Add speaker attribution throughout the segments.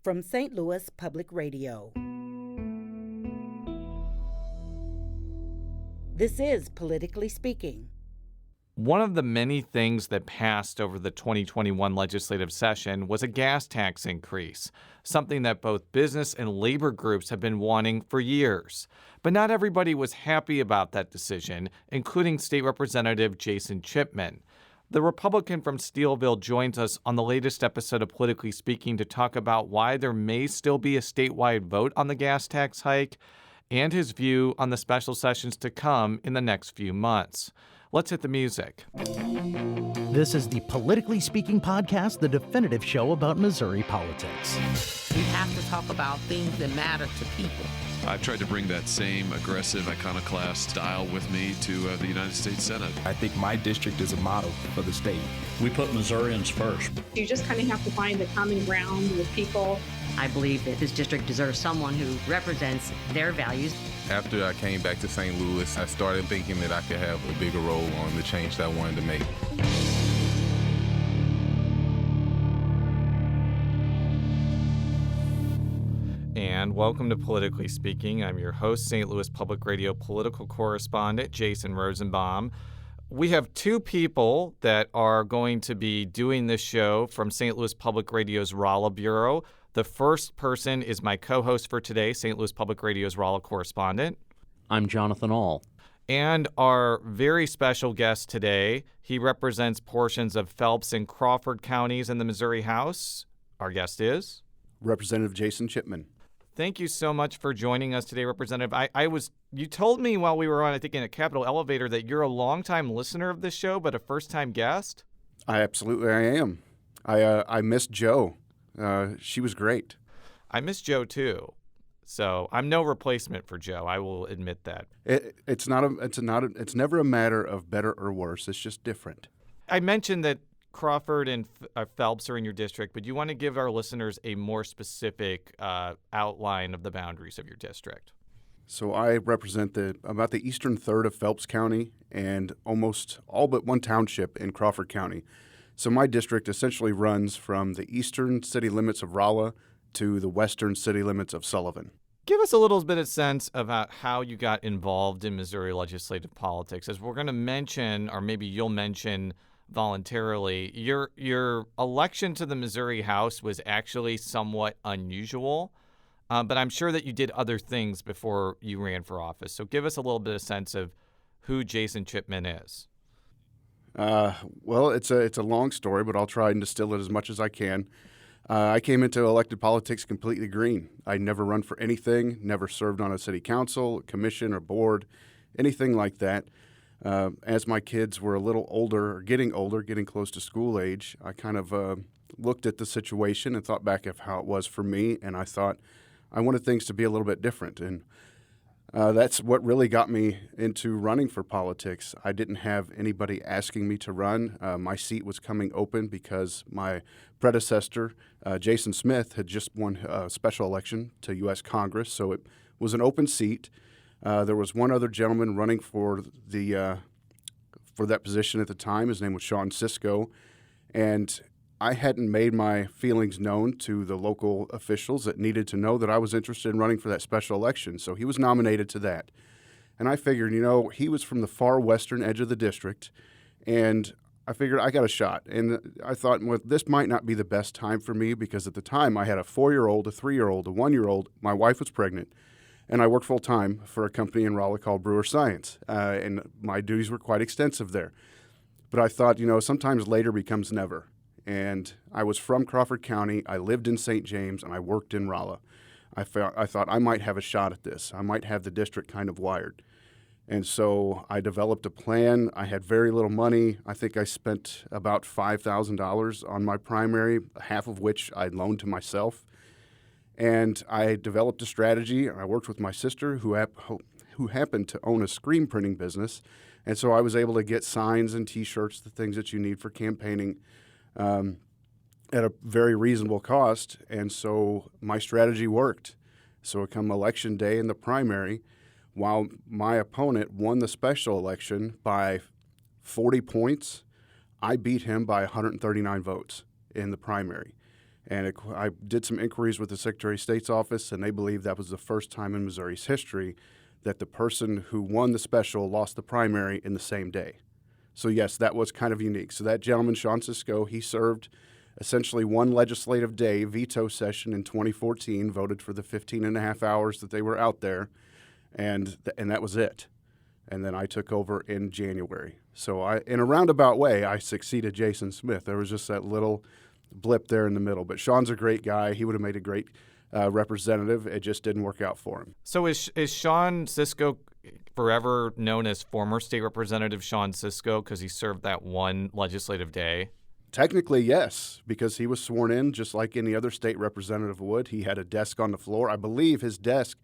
Speaker 1: from St. Louis Public Radio. This is Politically Speaking.
Speaker 2: One of the many things that passed over the 2021 legislative session was a gas tax increase, something that both business and labor groups have been wanting for years. But not everybody was happy about that decision, including State Representative Jason Chipman. The Republican from Steelville joins us on the latest episode of Politically Speaking to talk about why there may still be a statewide vote on the gas tax hike and his view on the special sessions to come in the next few months. Let's hit the music.
Speaker 3: This is the Politically Speaking podcast, the definitive show about Missouri politics.
Speaker 4: We have to talk about things that matter to people.
Speaker 5: I've tried to bring that same aggressive iconoclast style with me to the United States Senate.
Speaker 6: I think my district is a model for the state.
Speaker 7: We put Missourians first.
Speaker 8: You just kind of have to find the common ground with people.
Speaker 9: I believe that this district deserves someone who represents their values.
Speaker 10: After I came back to St. Louis, I started thinking that I could have a bigger role on the change that I wanted to make.
Speaker 2: And welcome to Politically Speaking. I'm your host, St. Louis Public Radio political correspondent, Jason Rosenbaum. We have two people that are going to be doing this show from St. Louis Public Radio's Rolla Bureau. The first person is my co-host for today, St. Louis Public Radio's Rolla correspondent.
Speaker 7: I'm Jonathan Ahl.
Speaker 2: And our very special guest today, he represents portions of Phelps and Crawford counties in the Missouri House. Our guest is?
Speaker 11: Representative Jason Chipman.
Speaker 2: Thank you so much for joining us today, Representative. You told me while we were on, I think, in a Capitol elevator that you're a longtime listener of this show, but a first-time guest.
Speaker 11: I am. I missed Jo. She was great.
Speaker 2: I miss Jo too. So I'm no replacement for Jo. I will admit that.
Speaker 11: It's never a matter of better or worse. It's just different.
Speaker 2: I mentioned that Crawford and Phelps are in your district, but you want to give our listeners a more specific outline of the boundaries of your district.
Speaker 11: So I represent about the eastern third of Phelps County and almost all but one township in Crawford County. So my district essentially runs from the eastern city limits of Rolla to the western city limits of Sullivan.
Speaker 2: Give us a little bit of sense about how you got involved in Missouri legislative politics. As we're going to mention, or maybe you'll mention voluntarily, your election to the Missouri House was actually somewhat unusual, but I'm sure that you did other things before you ran for office. So give us a little bit of sense of who Jason Chipman is.
Speaker 11: Well, it's a long story, but I'll try and distill it as much as I can. I came into elected politics completely green. I never run for anything, never served on a city council, commission, or board, anything like that. As my kids were a little older, or getting close to school age, I kind of looked at the situation and thought back of how it was for me, and I thought I wanted things to be a little bit different. And that's what really got me into running for politics. I didn't have anybody asking me to run. My seat was coming open because my predecessor, Jason Smith, had just won a special election to U.S. Congress, so it was an open seat. There was one other gentleman running for that position at the time. His name was Sean Cisco, and I hadn't made my feelings known to the local officials that needed to know that I was interested in running for that special election. So he was nominated to that. And I figured, he was from the far western edge of the district, and I figured I got a shot. And I thought, well, this might not be the best time for me because at the time I had a 4-year-old, a 3-year-old, a 1-year-old. My wife was pregnant, and I worked full-time for a company in Rolla called Brewer Science, and my duties were quite extensive there. But I thought, sometimes later becomes never. And I was from Crawford County. I lived in St. James, and I worked in Rolla. I thought I might have a shot at this. I might have the district kind of wired. And so I developed a plan. I had very little money. I think I spent about $5,000 on my primary, half of which I loaned to myself. And I developed a strategy, and I worked with my sister, who happened to own a screen printing business. And so I was able to get signs and T-shirts, the things that you need for campaigning, at a very reasonable cost, and so my strategy worked. So come election day in the primary, while my opponent won the special election by 40 points, I beat him by 139 votes in the primary. And I did some inquiries with the Secretary of State's office, and they believe that was the first time in Missouri's history that the person who won the special lost the primary in the same day. So yes, that was kind of unique. So that gentleman, Sean Cisco, he served essentially one legislative day veto session in 2014, voted for the 15 and a half hours that they were out there, and that was it. And then I took over in January. So in a roundabout way, I succeeded Jason Smith. There was just that little blip there in the middle. But Sean's a great guy. He would have made a great representative. It just didn't work out for him.
Speaker 2: So is Sean Cisco forever known as former State Representative Sean Cisco because he served that one legislative day?
Speaker 11: Technically, yes, because he was sworn in just like any other state representative would. He had a desk on the floor. I believe his desk,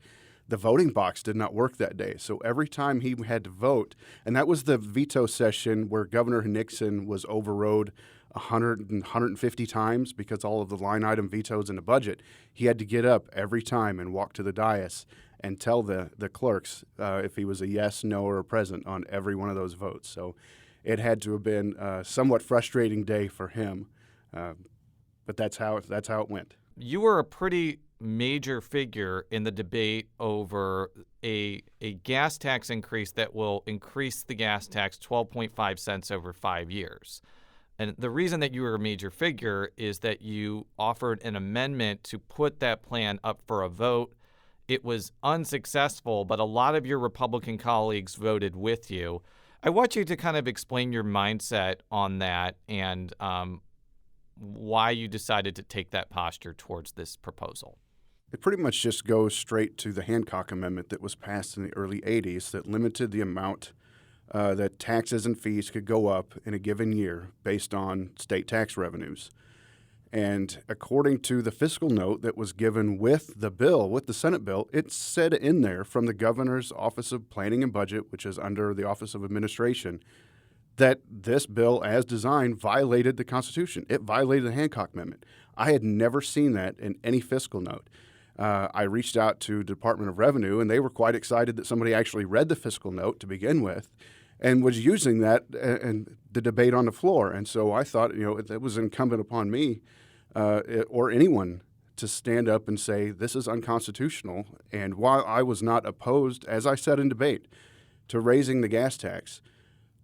Speaker 11: the voting box did not work that day. So every time he had to vote, and that was the veto session where Governor Nixon was overrode 150 times because all of the line item vetoes in the budget, he had to get up every time and walk to the dais and tell the clerks if he was a yes, no, or a present on every one of those votes. So it had to have been a somewhat frustrating day for him, but that's how it went.
Speaker 2: You were a pretty major figure in the debate over a gas tax increase that will increase the gas tax 12.5 cents over 5 years. And the reason that you were a major figure is that you offered an amendment to put that plan up for a vote. It was unsuccessful, but a lot of your Republican colleagues voted with you. I want you to kind of explain your mindset on that and why you decided to take that posture towards this proposal.
Speaker 11: It pretty much just goes straight to the Hancock Amendment that was passed in the early 80s that limited the amount that taxes and fees could go up in a given year based on state tax revenues. And according to the fiscal note that was given with the bill, with the Senate bill, it said in there from the governor's Office of Planning and Budget, which is under the Office of Administration, that this bill as designed violated the Constitution. It violated the Hancock Amendment. I had never seen that in any fiscal note. I reached out to the Department of Revenue, and they were quite excited that somebody actually read the fiscal note to begin with and was using that in the debate on the floor. And so I thought, it was incumbent upon me or anyone to stand up and say, this is unconstitutional. And while I was not opposed, as I said in debate, to raising the gas tax,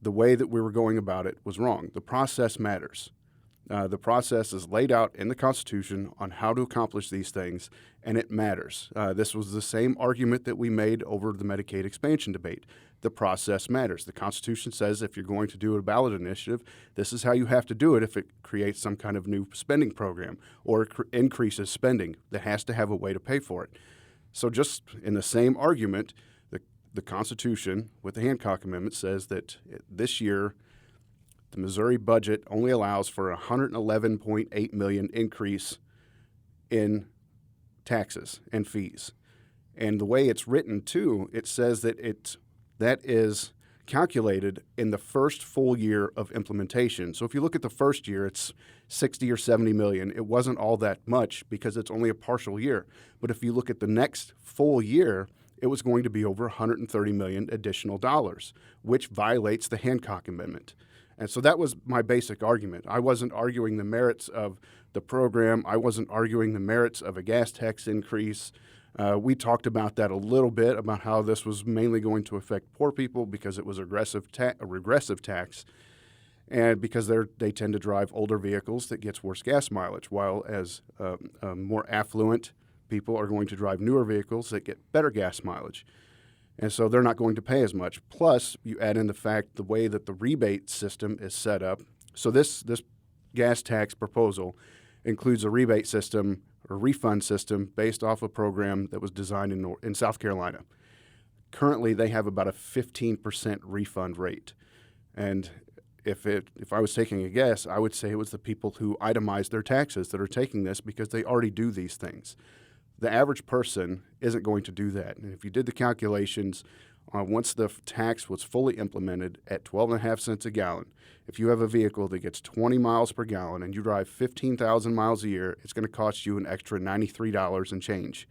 Speaker 11: the way that we were going about it was wrong. The process matters. The process is laid out in the Constitution on how to accomplish these things, and it matters. This was the same argument that we made over the Medicaid expansion debate. The process matters. The Constitution says if you're going to do a ballot initiative, this is how you have to do it if it creates some kind of new spending program or increases spending that has to have a way to pay for it. So just in the same argument, the Constitution with the Hancock Amendment says that this year the Missouri budget only allows for a $111.8 million increase in taxes and fees. And the way it's written, too, it says that that is calculated in the first full year of implementation. So if you look at the first year, it's 60 or 70 million. It wasn't all that much because it's only a partial year. But if you look at the next full year, it was going to be over $130 million additional dollars, which violates the Hancock Amendment. And so that was my basic argument. I wasn't arguing the merits of the program. I wasn't arguing the merits of a gas tax increase. We talked about that a little bit, about how this was mainly going to affect poor people because it was a regressive tax, and because they tend to drive older vehicles that gets worse gas mileage, while as more affluent people are going to drive newer vehicles that get better gas mileage. And so they're not going to pay as much. Plus, you add in the fact the way that the rebate system is set up. So this gas tax proposal includes a rebate system or refund system based off a program that was designed in South Carolina. Currently, they have about a 15% refund rate. And if I was taking a guess, I would say it was the people who itemized their taxes that are taking this because they already do these things. The average person isn't going to do that. And if you did the calculations, once the tax was fully implemented at 12.5 cents a gallon, if you have a vehicle that gets 20 miles per gallon and you drive 15,000 miles a year, it's going to cost you an extra $93 and change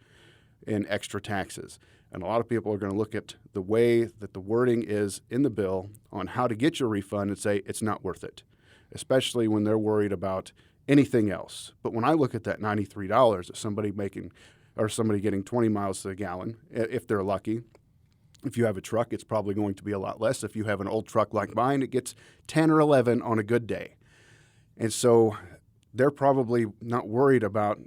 Speaker 11: in extra taxes. And a lot of people are going to look at the way that the wording is in the bill on how to get your refund and say it's not worth it, especially when they're worried about anything else. But when I look at that $93 that somebody getting 20 miles to the gallon, if they're lucky. If you have a truck, it's probably going to be a lot less. If you have an old truck like mine, it gets 10 or 11 on a good day. And so they're probably not worried about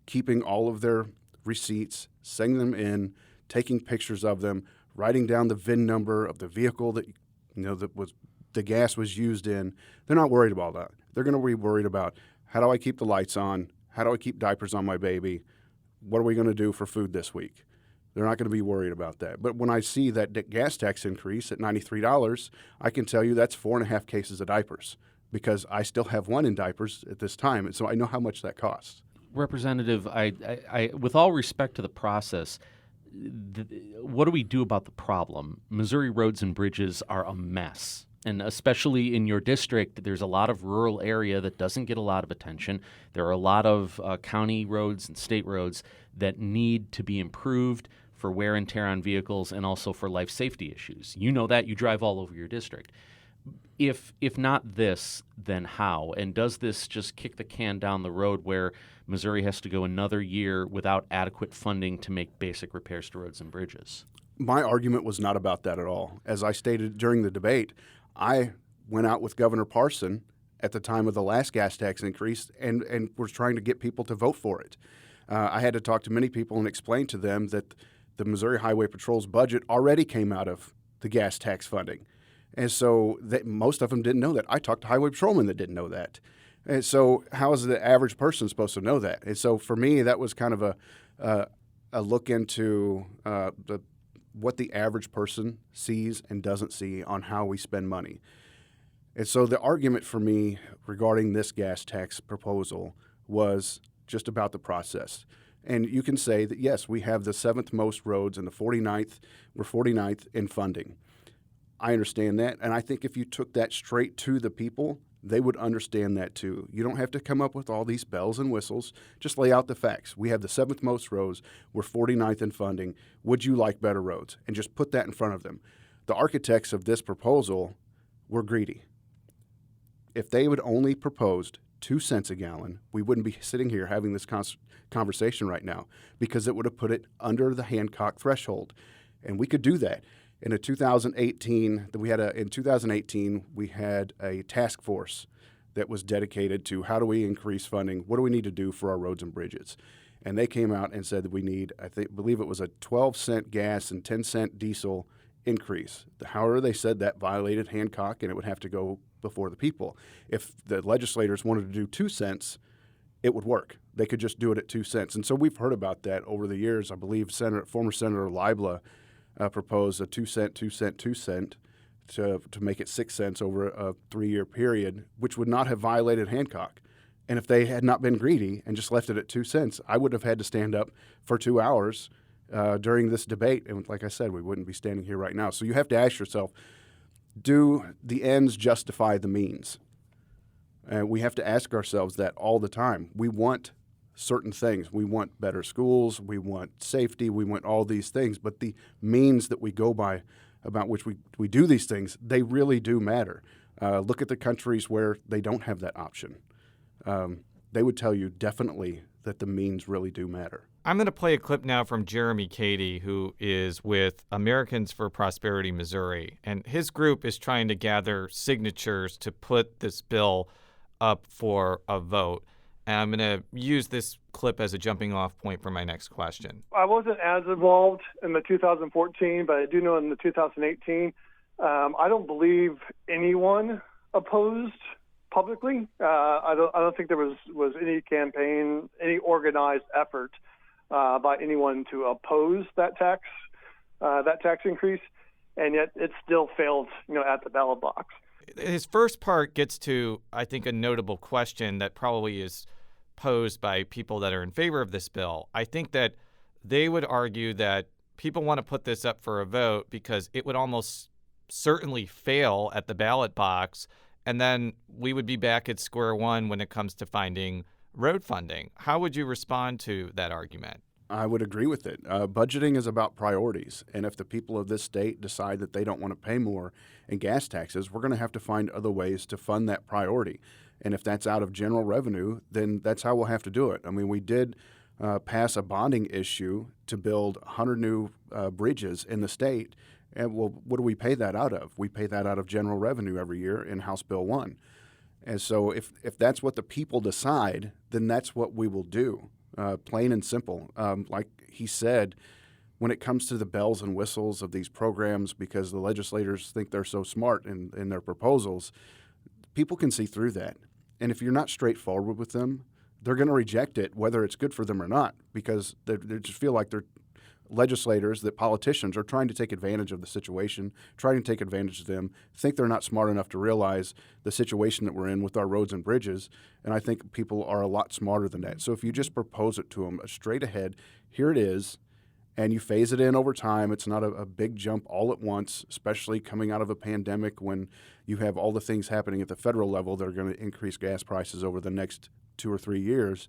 Speaker 11: keeping all of their receipts, sending them in, taking pictures of them, writing down the VIN number of the vehicle that the gas was used in. They're not worried about that. They're going to be worried about, how do I keep the lights on? How do I keep diapers on my baby? What are we going to do for food this week? They're not going to be worried about that. But when I see that gas tax increase at $93, I can tell you that's 4.5 cases of diapers, because I still have one in diapers at this time, and so I know how much that costs.
Speaker 7: Representative, I with all respect to the process, what do we do about the problem? Missouri roads and bridges are a mess. And especially in your district, there's a lot of rural area that doesn't get a lot of attention. There are a lot of county roads and state roads that need to be improved for wear and tear on vehicles and also for life safety issues. You know that. You drive all over your district. If not this, then how? And does this just kick the can down the road where Missouri has to go another year without adequate funding to make basic repairs to roads and bridges?
Speaker 11: My argument was not about that at all. As I stated during the debate, I went out with Governor Parson at the time of the last gas tax increase and was trying to get people to vote for it. I had to talk to many people and explain to them that the Missouri Highway Patrol's budget already came out of the gas tax funding. And so most of them didn't know that. I talked to highway patrolmen that didn't know that. And so how is the average person supposed to know that? And so for me, that was kind of a look into what the average person sees and doesn't see on how we spend money. And so the argument for me regarding this gas tax proposal was just about the process. And you can say that, yes, we have the 7th most roads and we're 49th in funding. I understand that, and I think if you took that straight to the people, they would understand that too. You don't have to come up with all these bells and whistles. Just lay out the facts. We have the 7th most roads. We're 49th in funding. Would you like better roads? And just put that in front of them. The architects of this proposal were greedy. If they would only proposed 2 cents a gallon, we wouldn't be sitting here having this conversation right now, because it would have put it under the Hancock threshold. And we could do that. In 2018, we had a task force that was dedicated to how do we increase funding, what do we need to do for our roads and bridges. And they came out and said that we need, believe it was a 12-cent gas and 10-cent diesel increase. However, they said that violated Hancock and it would have to go before the people. If the legislators wanted to do 2 cents, it would work. They could just do it at 2 cents. And so we've heard about that over the years. I believe former Senator Leibla proposed a 2 cent to make it 6 cents over a 3-year period, which would not have violated Hancock. And if they had not been greedy and just left it at 2 cents, I would have had to stand up for 2 hours during this debate. And like I said, we wouldn't be standing here right now. So you have to ask yourself, do the ends justify the means? And we have to ask ourselves that all the time. We want certain things. We want better schools, we want safety, we want all these things, but the means that we go by about which we do these things, they really do matter. Look at the countries where they don't have that option. They would tell you definitely that the means really do matter.
Speaker 2: I'm going to play a clip now from Jeremy Cady, who is with Americans for Prosperity Missouri, and his group is trying to gather signatures to put this bill up for a vote. And I'm going to use this clip as a jumping off point for my next question.
Speaker 12: I wasn't as involved in the 2014, but I do know in the 2018, I don't believe anyone opposed publicly. I don't think there was any campaign, any organized effort by anyone to oppose that tax increase, and yet it still failed, at the ballot box.
Speaker 2: His first part gets to, I think, a notable question that probably is posed by people that are in favor of this bill. I think that they would argue that people want to put this up for a vote because it would almost certainly fail at the ballot box, and then we would be back at square one when it comes to finding road funding. How would you respond to that argument?
Speaker 11: I would agree with it. Budgeting is about priorities, and if the people of this state decide that they don't want to pay more in gas taxes, we're going to have to find other ways to fund that priority. And if that's out of general revenue, then that's how we'll have to do it. I mean, we did pass a bonding issue to build 100 new bridges in the state. And well, what do we pay that out of? We pay that out of general revenue every year in House Bill 1. And so if that's what the people decide, then that's what we will do, plain and simple. Like he said, when it comes to the bells and whistles of these programs, because the legislators think they're so smart in their proposals, people can see through that. And if you're not straightforward with them, they're going to reject it, whether it's good for them or not, because they just feel like they're legislators, that politicians are trying to take advantage of the situation, trying to take advantage of them, think they're not smart enough to realize the situation that we're in with our roads and bridges. And I think people are a lot smarter than that. So if you just propose it to them straight ahead, here it is, and you phase it in over time, it's not a big jump all at once, especially coming out of a pandemic when you have all the things happening at the federal level that are going to increase gas prices over the next 2 or 3 years.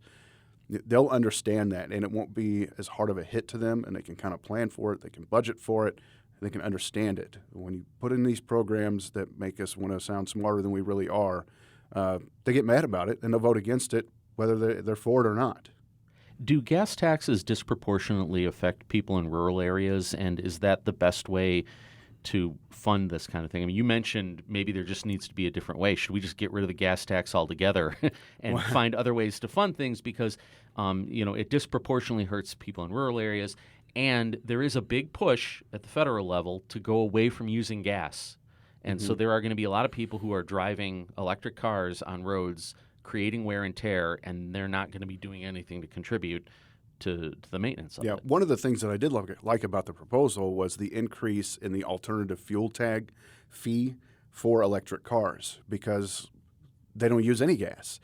Speaker 11: They'll understand that, and it won't be as hard of a hit to them, and they can kind of plan for it, they can budget for it, they can understand it. When you put in these programs that make us want to sound smarter than we really are, they get mad about it, and they'll vote against it, whether they're for it or not.
Speaker 7: Do gas taxes disproportionately affect people in rural areas, and is that the best way to fund this kind of thing? I mean, you mentioned maybe there just needs to be a different way. Should we just get rid of the gas tax altogether and find other ways to fund things? Because, it disproportionately hurts people in rural areas, and there is a big push at the federal level to go away from using gas. And so there are going to be a lot of people who are driving electric cars on roads, creating wear and tear, and they're not going to be doing anything to contribute to the maintenance of it.
Speaker 11: One of the things that I did like about the proposal was the increase in the alternative fuel tag fee for electric cars, because they don't use any gas.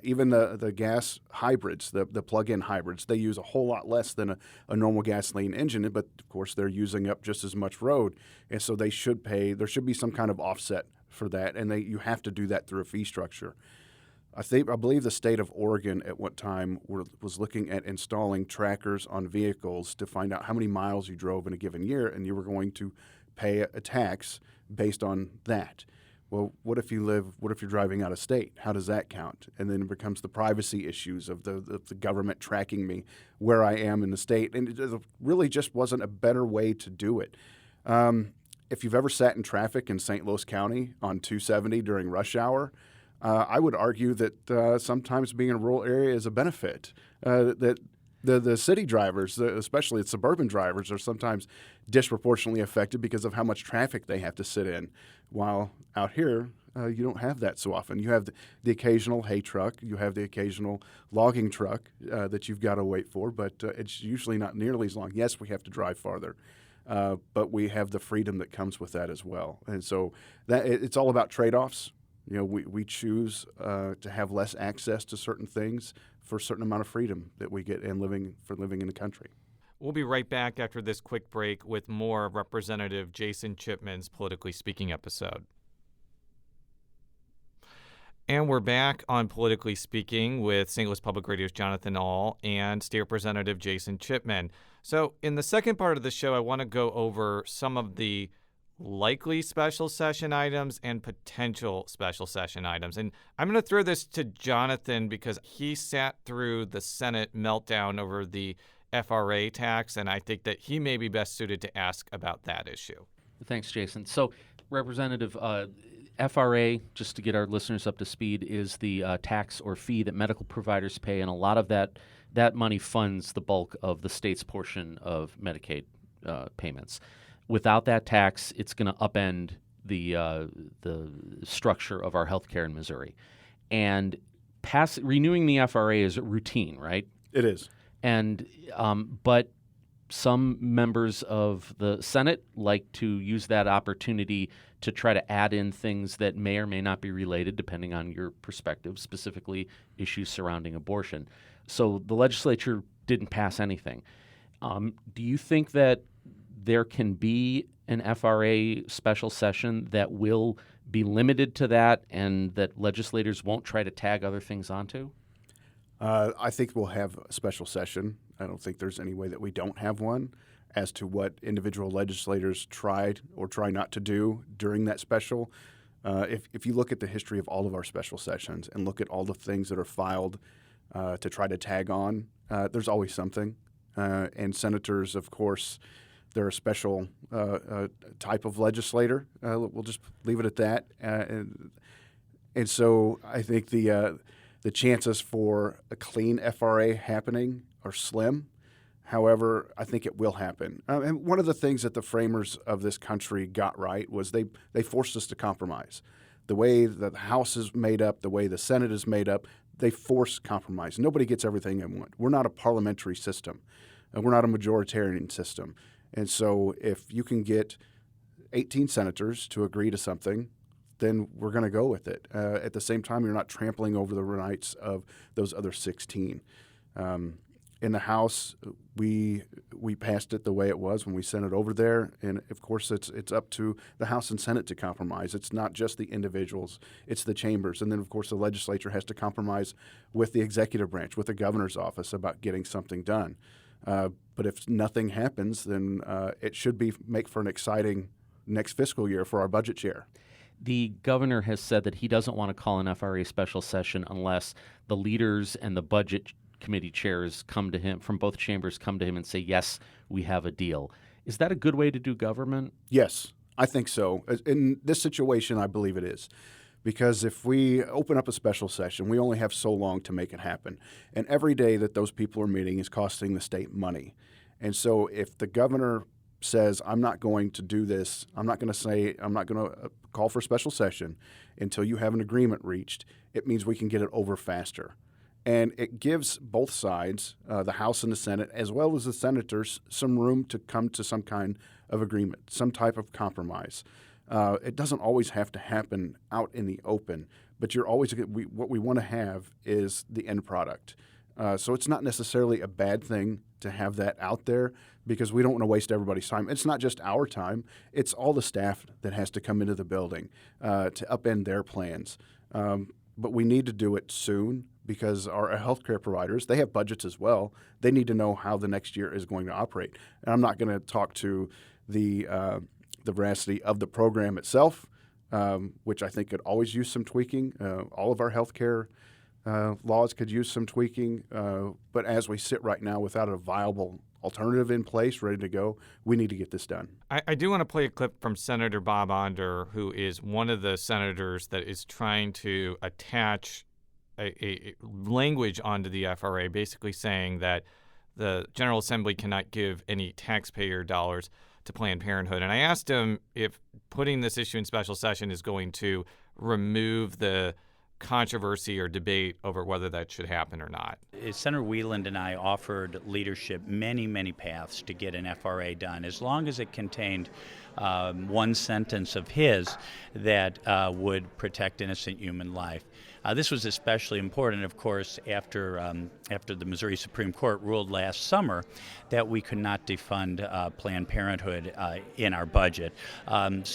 Speaker 11: Even the gas hybrids, the plug-in hybrids, they use a whole lot less than a normal gasoline engine, but of course they're using up just as much road, and so they should pay. There should be some kind of offset for that, and you have to do that through a fee structure. I believe the state of Oregon at one time was looking at installing trackers on vehicles to find out how many miles you drove in a given year, and you were going to pay a tax based on that. Well, what if you're driving out of state? How does that count? And then it becomes the privacy issues of the government tracking me where I am in the state. And it really just wasn't a better way to do it. If you've ever sat in traffic in St. Louis County on 270 during rush hour, I would argue that sometimes being in a rural area is a benefit. That the city drivers, especially the suburban drivers, are sometimes disproportionately affected because of how much traffic they have to sit in. While out here, you don't have that so often. You have the occasional hay truck, you have the occasional logging truck that you've got to wait for, but it's usually not nearly as long. Yes, we have to drive farther, but we have the freedom that comes with that as well. And so it's all about trade-offs. We choose to have less access to certain things for a certain amount of freedom that we get in living in the country.
Speaker 2: We'll be right back after this quick break with more of Representative Jason Chipman's Politically Speaking episode. And we're back on Politically Speaking with St. Louis Public Radio's Jonathan Ahl and State Representative Jason Chipman. So in the second part of the show, I want to go over some of the likely special session items and potential special session items. And I'm going to throw this to Jonathan because he sat through the Senate meltdown over the FRA tax, and I think that he may be best suited to ask about that issue.
Speaker 7: Thanks, Jason. So, Representative, FRA, just to get our listeners up to speed, is the tax or fee that medical providers pay, and a lot of that money funds the bulk of the state's portion of Medicaid payments. Without that tax, it's going to upend the structure of our healthcare in Missouri. And renewing the FRA is routine, right?
Speaker 11: It is.
Speaker 7: And but some members of the Senate like to use that opportunity to try to add in things that may or may not be related, depending on your perspective, specifically issues surrounding abortion. So the legislature didn't pass anything. Do you think that there can be an FRA special session that will be limited to that and that legislators won't try to tag other things onto?
Speaker 11: I think we'll have a special session. I don't think there's any way that we don't have one. As to what individual legislators tried or try not to do during that special, If you look at the history of all of our special sessions and look at all the things that are filed to try to tag on, there's always something. And senators, of course, they're a special type of legislator. We'll just leave it at that. And so I think the chances for a clean FRA happening are slim. However, I think it will happen. And one of the things that the framers of this country got right was they forced us to compromise. The way that the House is made up, the way the Senate is made up, they force compromise. Nobody gets everything they want. We're not a parliamentary system. We're not a majoritarian system. And so if you can get 18 senators to agree to something, then we're going to go with it. At the same time, you're not trampling over the rights of those other 16. In the House, we passed it the way it was when we sent it over there, and of course it's up to the House and Senate to compromise. It's not just the individuals, it's the chambers, and then of course the legislature has to compromise with the executive branch, with the governor's office about getting something done. But if nothing happens, then it should make for an exciting next fiscal year for our budget chair.
Speaker 7: The governor has said that he doesn't want to call an FRA special session unless the leaders and the budget committee chairs come to him from both chambers, come to him and say, yes, we have a deal. Is that a good way to do government?
Speaker 11: Yes, I think so. In this situation, I believe it is. Because if we open up a special session, we only have so long to make it happen. And every day that those people are meeting is costing the state money. And so if the governor says, I'm not going to do this, I'm not going to call for a special session until you have an agreement reached, it means we can get it over faster. And it gives both sides, the House and the Senate, as well as the senators, some room to come to some kind of agreement, some type of compromise. It doesn't always have to happen out in the open, but what we want to have is the end product. So it's not necessarily a bad thing to have that out there because we don't want to waste everybody's time. It's not just our time. It's all the staff that has to come into the building to upend their plans. But we need to do it soon because our healthcare providers, they have budgets as well. They need to know how the next year is going to operate. And I'm not going to talk to the veracity of the program itself, which I think could always use some tweaking. All of our healthcare laws could use some tweaking. But as we sit right now without a viable alternative in place, ready to go, we need to get this done.
Speaker 2: I do want to play a clip from Senator Bob Onder, who is one of the senators that is trying to attach a language onto the FRA, basically saying that the General Assembly cannot give any taxpayer dollars to Planned Parenthood. And I asked him if putting this issue in special session is going to remove the controversy or debate over whether that should happen or not.
Speaker 13: Senator Wieland and I offered leadership many paths to get an FRA done, as long as it contained one sentence of his that would protect innocent human life. This was especially important, of course, after the Missouri Supreme Court ruled last summer that we could not defund Planned Parenthood in our budget. If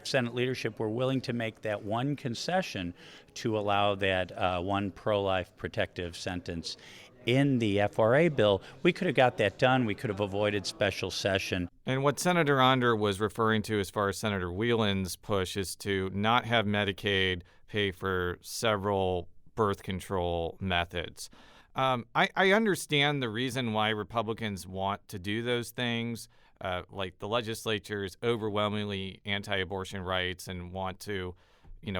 Speaker 13: Senate leadership were willing to make that one concession to allow that one pro-life protective sentence in the FRA bill, we could have got that done. We could have avoided special session.
Speaker 2: And what Senator Onder was referring to as far as Senator Wieland's push is to not have Medicaid pay for several birth control methods. I understand the reason why Republicans want to do those things, like the legislature is overwhelmingly anti-abortion rights and want to,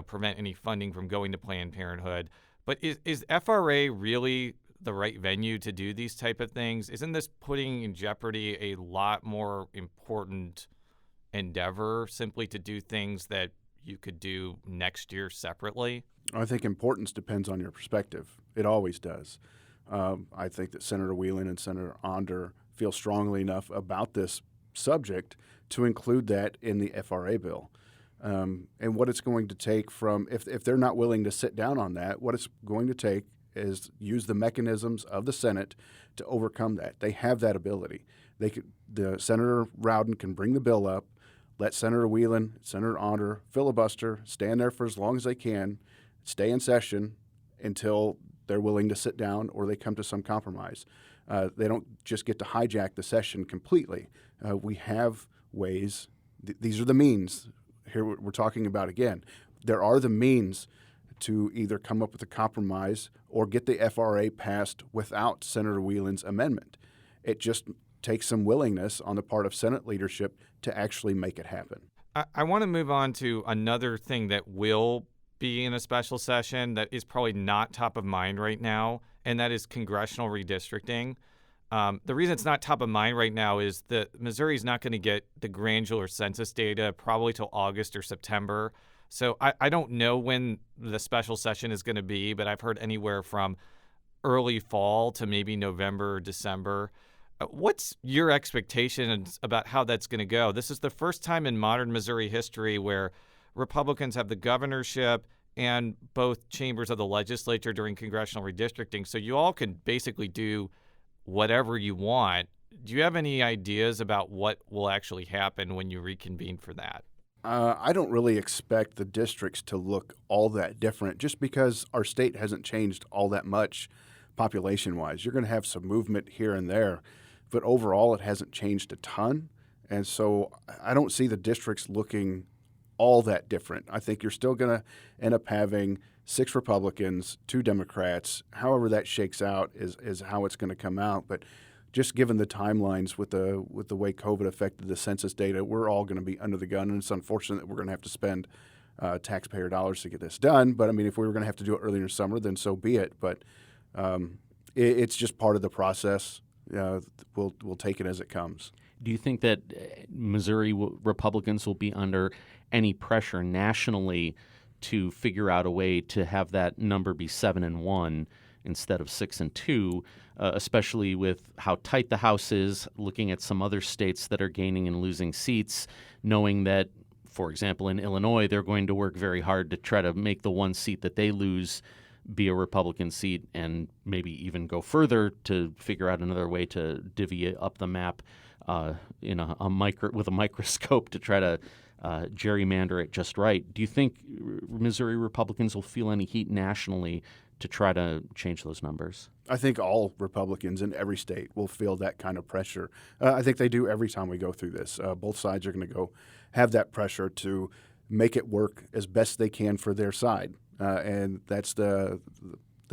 Speaker 2: prevent any funding from going to Planned Parenthood. But is FRA really the right venue to do these type of things? Isn't this putting in jeopardy a lot more important endeavor simply to do things that you could do next year separately?
Speaker 11: I think importance depends on your perspective. It always does. I think that Senator Wieland and Senator Onder feel strongly enough about this subject to include that in the FRA bill. And what it's going to take if they're not willing to sit down on that, what it's going to take is use the mechanisms of the Senate to overcome that. They have that ability. Senator Rowden can bring the bill up, let Senator Wieland, Senator Onder filibuster, stand there for as long as they can, stay in session until they're willing to sit down or they come to some compromise. They don't just get to hijack the session completely. We have ways these are the means. Here we're talking about again. There are the means to either come up with a compromise or get the FRA passed without Senator Whelan's amendment. It just takes some willingness on the part of Senate leadership to actually make it happen.
Speaker 2: I want to move on to another thing that will be in a special session that is probably not top of mind right now, and that is congressional redistricting. The reason it's not top of mind right now is that Missouri is not going to get the granular census data probably till August or September. So I don't know when the special session is going to be, but I've heard anywhere from early fall to maybe November or December. What's your expectations about how that's going to go? This is the first time in modern Missouri history where Republicans have the governorship and both chambers of the legislature during congressional redistricting. So you all can basically do whatever you want. Do you have any ideas about what will actually happen when you reconvene for that?
Speaker 11: I don't really expect the districts to look all that different just because our state hasn't changed all that much population-wise. You're going to have some movement here and there, but overall it hasn't changed a ton. And so I don't see the districts looking all that different. I think you're still going to end up having 6 Republicans, 2 Democrats. However that shakes out is how it's going to come out. But just given the timelines with the way COVID affected the census data, we're all going to be under the gun, and it's unfortunate that we're going to have to spend taxpayer dollars to get this done. But I mean, if we were going to have to do it earlier in summer, then so be it. But it's just part of the process. We'll take it as it comes.
Speaker 7: Do you think that Missouri Republicans will be under any pressure nationally to figure out a way to have that number be 7-1 instead of 6-2, especially with how tight the House is, looking at some other states that are gaining and losing seats, knowing that, for example, in Illinois, they're going to work very hard to try to make the one seat that they lose be a Republican seat and maybe even go further to figure out another way to divvy up the map in with a microscope to try to gerrymander it just right. Do you think Missouri Republicans will feel any heat nationally to try to change those numbers?
Speaker 11: I think all Republicans in every state will feel that kind of pressure. I think they do every time we go through this. Both sides are going to go have that pressure to make it work as best they can for their side. And that's the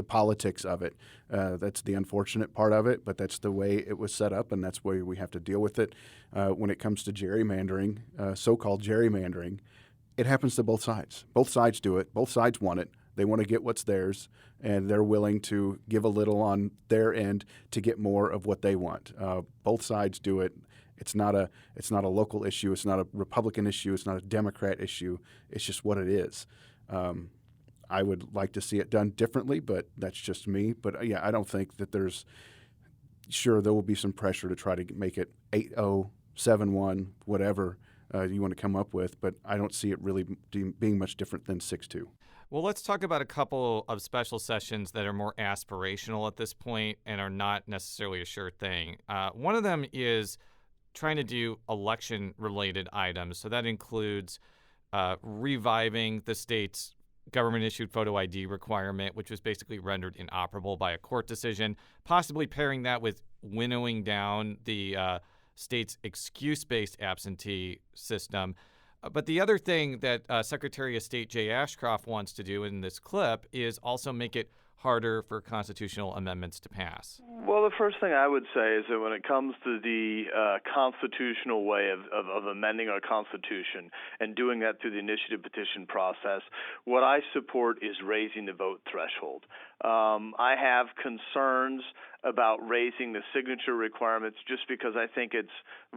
Speaker 11: politics of it. That's the unfortunate part of it, but that's the way it was set up, and that's the way we have to deal with it. When it comes to gerrymandering, so-called gerrymandering, it happens to both sides. Both sides do it. Both sides want it. They want to get what's theirs, and they're willing to give a little on their end to get more of what they want. Both sides do it. It's not a local issue. It's not a Republican issue. It's not a Democrat issue. It's just what it is. I would like to see it done differently, but that's just me. But yeah, I don't think that there will be some pressure to try to make it 8-0, 7-1, whatever you want to come up with, but I don't see it really being much different than 6-2.
Speaker 2: Well, let's talk about a couple of special sessions that are more aspirational at this point and are not necessarily a sure thing. One of them is trying to do election-related items. So that includes reviving the state's government-issued photo ID requirement, which was basically rendered inoperable by a court decision, possibly pairing that with winnowing down the state's excuse-based absentee system. But the other thing that Secretary of State Jay Ashcroft wants to do in this clip is also make it harder for constitutional amendments to pass.
Speaker 14: Well, the first thing I would say is that when it comes to the constitutional way of amending our Constitution and doing that through the initiative petition process, what I support is raising the vote threshold. I have concerns about raising the signature requirements just because I think it's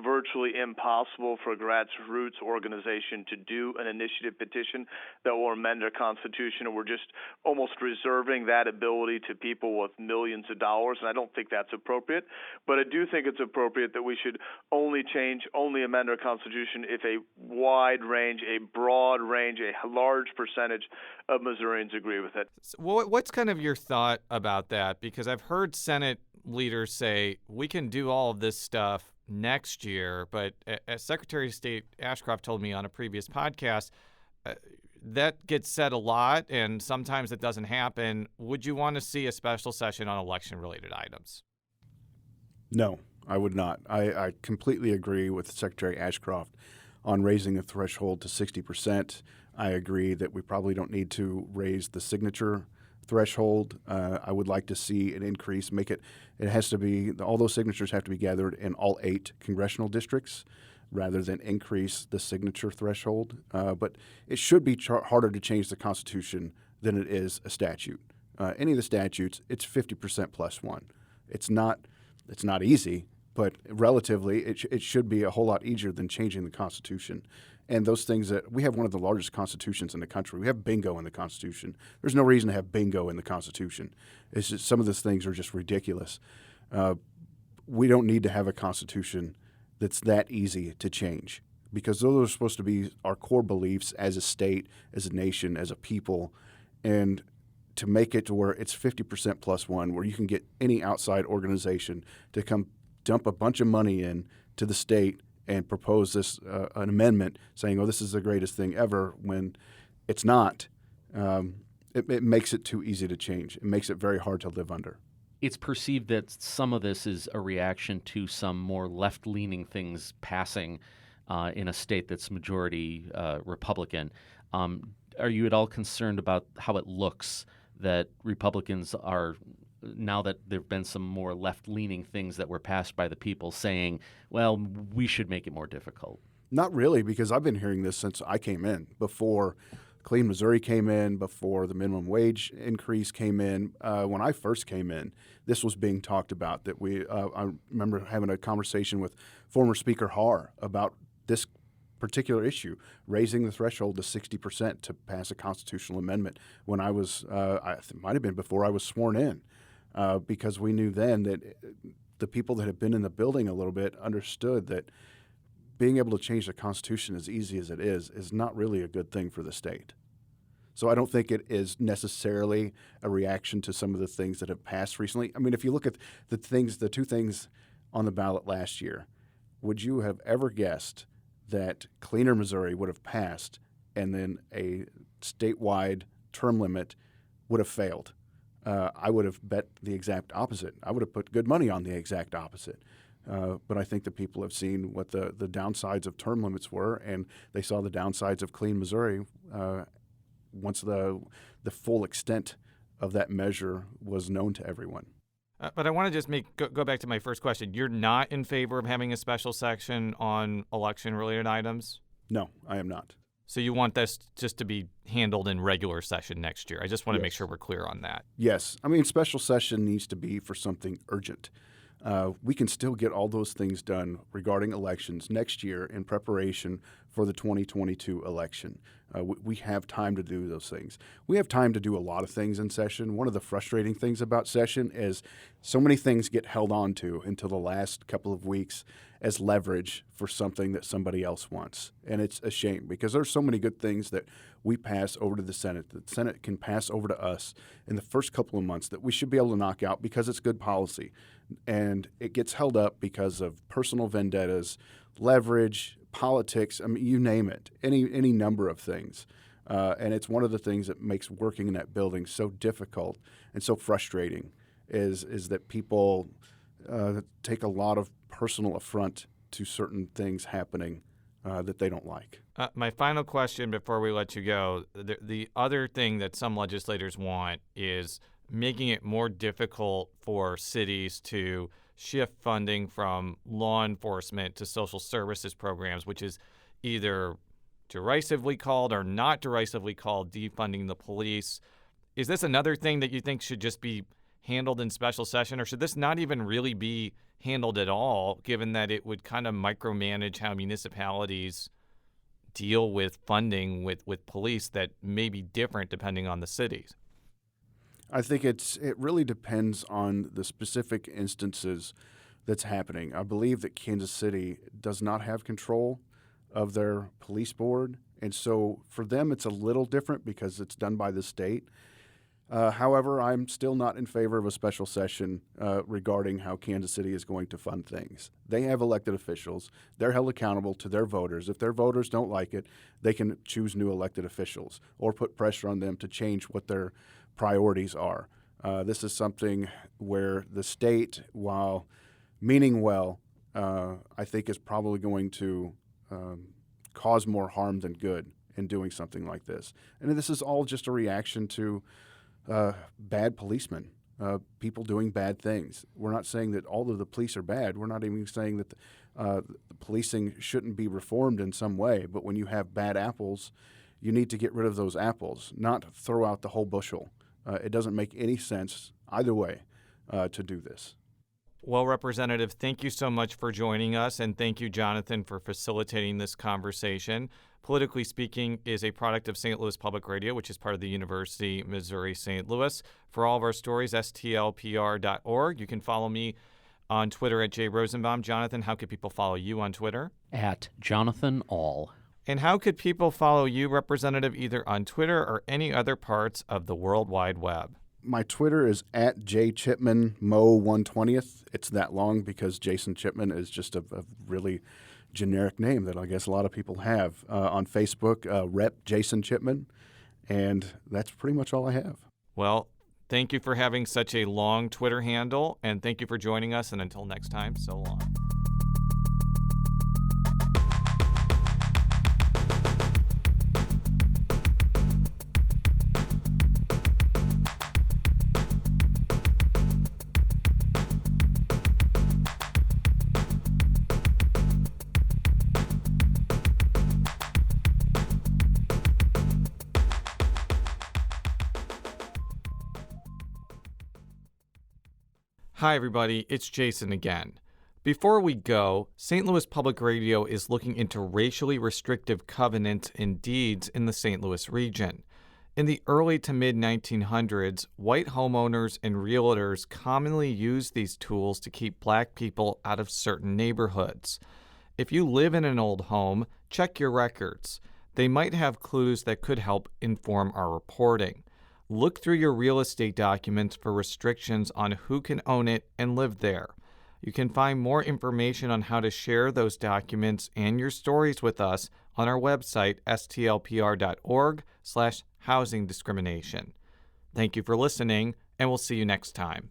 Speaker 14: virtually impossible for a grassroots organization to do an initiative petition that will amend our Constitution, and we're just almost reserving that ability to people with millions of dollars, and I don't think that's appropriate. But I do think it's appropriate that we should only amend our Constitution if a wide range, a broad range, a large percentage of Missourians agree with it.
Speaker 2: So what's kind of your thought about that? Because I've heard Senate leaders say we can do all of this stuff next year, but as Secretary of State Ashcroft told me on a previous podcast, that gets said a lot, and sometimes it doesn't happen. Would you want to see a special session on election-related items?
Speaker 11: No, I would not. I completely agree with Secretary Ashcroft on raising the threshold to 60%. I agree that we probably don't need to raise the signature threshold. I would like to see an increase. It has to be, all those signatures have to be gathered in all 8 congressional districts rather than increase the signature threshold. But it should be harder to change the Constitution than it is a statute. Any of the statutes, it's 50% plus 1. It's not easy, but relatively, it should be a whole lot easier than changing the Constitution. And those things that we have one of the largest constitutions in the country. We have bingo in the Constitution. There's no reason to have bingo in the Constitution. It's just some of those things are just ridiculous. We don't need to have a Constitution that's that easy to change, because those are supposed to be our core beliefs as a state, as a nation, as a people, and to make it to where it's 50% plus 1, where you can get any outside organization to come dump a bunch of money in to the state and propose this an amendment saying, oh, this is the greatest thing ever, when it's not. It makes it too easy to change. It makes it very hard to live under.
Speaker 7: It's perceived that some of this is a reaction to some more left-leaning things passing in a state that's majority Republican. Are you at all concerned about how it looks that Republicans are, now that there have been some more left-leaning things that were passed by the people, saying, well, we should make it more difficult?
Speaker 11: Not really, because I've been hearing this since I came in, before Clean Missouri came in, before the minimum wage increase came in. When I first came in, this was being talked about. That I remember having a conversation with former Speaker Haar about this particular issue, raising the threshold to 60% to pass a constitutional amendment. When I was, it might have been before I was sworn in, because we knew then that the people that had been in the building a little bit understood that being able to change the Constitution as easy as it is not really a good thing for the state. So I don't think it is necessarily a reaction to some of the things that have passed recently. I mean, if you look at the 2 things on the ballot last year, would you have ever guessed that Cleaner Missouri would have passed and then a statewide term limit would have failed? I would have bet the exact opposite. I would have put good money on the exact opposite. But I think the people have seen what the downsides of term limits were, and they saw the downsides of Clean Missouri once the full extent of that measure was known to everyone.
Speaker 2: But I want to just go back to my first question. You're not in favor of having a special section on election-related items?
Speaker 11: No, I am not.
Speaker 2: So you want this just to be handled in regular session next year? I just want to make sure we're clear on that.
Speaker 11: Yes. I mean, special session needs to be for something urgent. We can still get all those things done regarding elections next year in preparation for the 2022 election. We have time to do those things. We have time to do a lot of things in session. One of the frustrating things about session is so many things get held on to until the last couple of weeks as leverage for something that somebody else wants. And it's a shame, because there's so many good things that we pass over to the Senate, that the Senate can pass over to us in the first couple of months, that we should be able to knock out because it's good policy. And it gets held up because of personal vendettas, leverage, politics, I mean, you name it, any number of things. And it's one of the things that makes working in that building so difficult and so frustrating is that people take a lot of personal affront to certain things happening that they don't like.
Speaker 2: My final question before we let you go, the other thing that some legislators want is making it more difficult for cities to shift funding from law enforcement to social services programs, which is either derisively called or not derisively called defunding the police. Is this another thing that you think should just be handled in special session, or should this not even really be handled at all, given that it would kind of micromanage how municipalities deal with funding with police that may be different depending on the cities?
Speaker 11: I think it really depends on the specific instances that's happening. I believe that Kansas City does not have control of their police board, and so for them it's a little different because it's done by the state. However, I'm still not in favor of a special session regarding how Kansas City is going to fund things. They have elected officials. They're held accountable to their voters. If their voters don't like it, they can choose new elected officials or put pressure on them to change what their priorities are. This is something where the state, while meaning well, I think is probably going to cause more harm than good in doing something like this. And this is all just a reaction to bad policemen, people doing bad things. We're not saying that all of the police are bad. We're not even saying that the policing shouldn't be reformed in some way. But when you have bad apples, you need to get rid of those apples, not throw out the whole bushel. It doesn't make any sense either way to do this.
Speaker 2: Well, Representative, thank you so much for joining us, and thank you, Jonathan, for facilitating this conversation. Politically Speaking is a product of St. Louis Public Radio, which is part of the University of Missouri St. Louis. For all of our stories, stlpr.org. You can follow me on Twitter at @jrosenbaum. Jonathan, how could people follow you on Twitter?
Speaker 7: At Jonathan All.
Speaker 2: And how could people follow you, Representative, either on Twitter or any other parts of the World Wide Web?
Speaker 11: My Twitter is at jchipmanmo120th. It's that long because Jason Chipman is just a really generic name that I guess a lot of people have. On Facebook, Rep Jason Chipman, and that's pretty much all I have.
Speaker 2: Well, thank you for having such a long Twitter handle, and thank you for joining us, and until next time, so long. Hi, everybody. It's Jason again. Before we go, St. Louis Public Radio is looking into racially restrictive covenants and deeds in the St. Louis region. In the early to mid-1900s, white homeowners and realtors commonly used these tools to keep black people out of certain neighborhoods. If you live in an old home, check your records. They might have clues that could help inform our reporting. Look through your real estate documents for restrictions on who can own it and live there. You can find more information on how to share those documents and your stories with us on our website, stlpr.org/housing discrimination. Thank you for listening, and we'll see you next time.